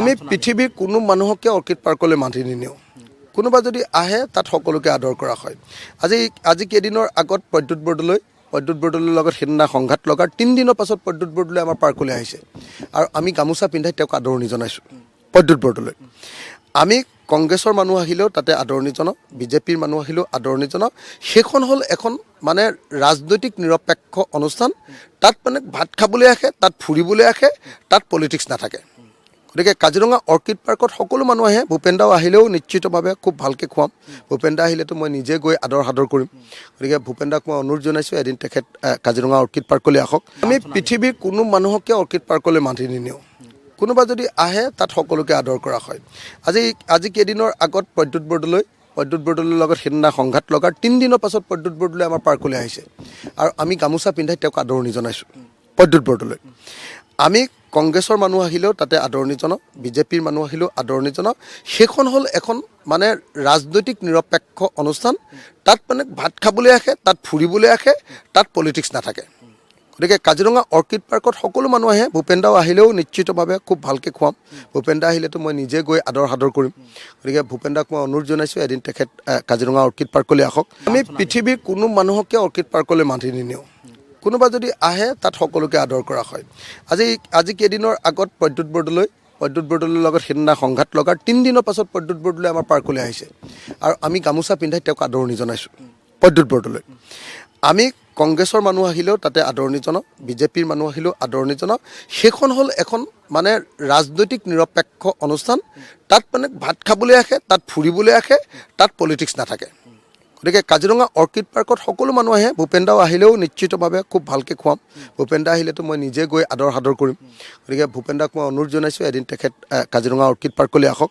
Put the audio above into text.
আমি পৃথিৱীৰ কোনো মানুহকে অৰ্কিড পাৰ্কলৈ মাতি নিনিওঁ কোনোবা যদি আহে তাত সকলোকে আদৰ কৰা হয় আজি কেইদিনৰ আগত প্ৰদ্যুৎ বৰদলৈৰ লগত সিদিনা সংঘাত লগাৰ 3 দিনৰ পাছত প্ৰদ্যুৎ বৰদলৈ আমাৰ পাৰ্কলৈ আহিছে আৰু আমি গামোচা পিন্ধাই তেওঁক আদৰণি জনাইছোঁ প্ৰদ্যুৎ বৰদলৈ আমি কংগ্ৰেছৰ মানুহ আহিলেও তাতে আদৰণি জনাওঁ বিজেপিৰ মানুহ আহিলেও আদৰণি জনাওঁ সেইখন হ'ল এখন মানে ৰাজনৈতিক নিৰপেক্ষ অনুষ্ঠান তাত মানে ভাত খাবলৈ আহে তাত ফুৰিবলৈ আহে তাত পলিটিক্স নাথাকে গতিকে কাজিৰঙা অৰ্কিড পাৰ্কত সকলো মানুহ আহে ভূপেন্দাও আহিলেও নিশ্চিতভাৱে খুব ভালকৈ খুৱাম ভূপেন্দা আহিলেতো মই নিজে গৈ আদৰ কৰিম গতিকে ভূপেন্দাক মই অনুৰোধ জনাইছোঁ এদিন তেখেত কাজিৰঙা অৰ্কিড পাৰ্কলৈ আহক আমি পৃথিৱীৰ কোনো মানুহকে অৰ্কিড পাৰ্কলৈ মাতি নিনিওঁ কোনোবা যদি আহে তাত সকলোকে আদৰ কৰা হয় আজি কেইদিনৰ আগত প্ৰদ্যুৎ বৰদলৈৰ লগত সিদিনা সংঘাত লগাৰ 3 দিনৰ পাছত প্ৰদ্যুৎ বৰদলৈ আমাৰ পাৰ্কলৈ আহিছে আৰু আমি গামোচা পিন্ধাই তেওঁক আদৰণি জনাইছোঁ প্ৰদ্যুৎ বৰদলৈ আমি কংগ্ৰেছৰ মানুহ আহিলেও তাতে আদৰণি জনাওঁ বিজেপিৰ মানুহ আহিলেও আদৰণি জনাওঁ সেইখন হ'ল এখন মানে ৰাজনৈতিক নিৰপেক্ষ অনুষ্ঠান তাত মানে ভাত খাবলৈ আহে তাত ফুৰিবলৈ আহে তাত পলিটিক্স নাথাকে গতিকে কাজিৰঙা অৰ্কিড পাৰ্কত সকলো মানুহ আহে ভূপেন্দাও আহিলেও নিশ্চিতভাৱে খুব ভালকৈ খুৱাম ভূপেন্দা আহিলেতো মই নিজে গৈ আদৰ কৰিম গতিকে ভূপেন্দাক মই অনুৰোধ জনাইছোঁ এদিন তেখেত কাজিৰঙা অৰ্কিড পাৰ্কলৈ আহক আমি পৃথিৱীৰ কোনো মানুহকে অৰ্কিড পাৰ্কলৈ মাতি নিনিওঁ কোনোবা যদি আহে তাত সকলোকে আদৰ কৰা হয় আজি কেইদিনৰ আগত প্ৰদ্যুৎ বৰদলৈৰ লগত সিদিনা সংঘাত লগাৰ 3 দিনৰ পাছত প্ৰদ্যুৎ বৰদলৈ আমাৰ পাৰ্কলৈ আহিছে আৰু আমি গামোচা পিন্ধাই তেওঁক আদৰণি জনাইছোঁ প্ৰদ্যুৎ বৰদলৈ আমি কংগ্ৰেছৰ মানুহ আহিলেও তাতে আদৰণি জনাওঁ বিজেপিৰ মানুহ আহিলেও আদৰণি জনাওঁ সেইখন হ'ল এখন মানে ৰাজনৈতিক নিৰপেক্ষ অনুষ্ঠান তাত মানে ভাত খাবলৈ আহে তাত ফুৰিবলৈ আহে তাত পলিটিক্স নাথাকে গতিকে কাজিৰঙা অৰ্কিড পাৰ্কত সকলো মানুহ আহে ভূপেন্দাও আহিলেও নিশ্চিতভাৱে খুব ভালকৈ খুৱাম ভূপেন্দা আহিলেতো মই নিজে গৈ আদৰ কৰিম গতিকে ভূপেন্দাক মই অনুৰোধ জনাইছোঁ এদিন তেখেত কাজিৰঙা অৰ্কিড পাৰ্কলৈ আহক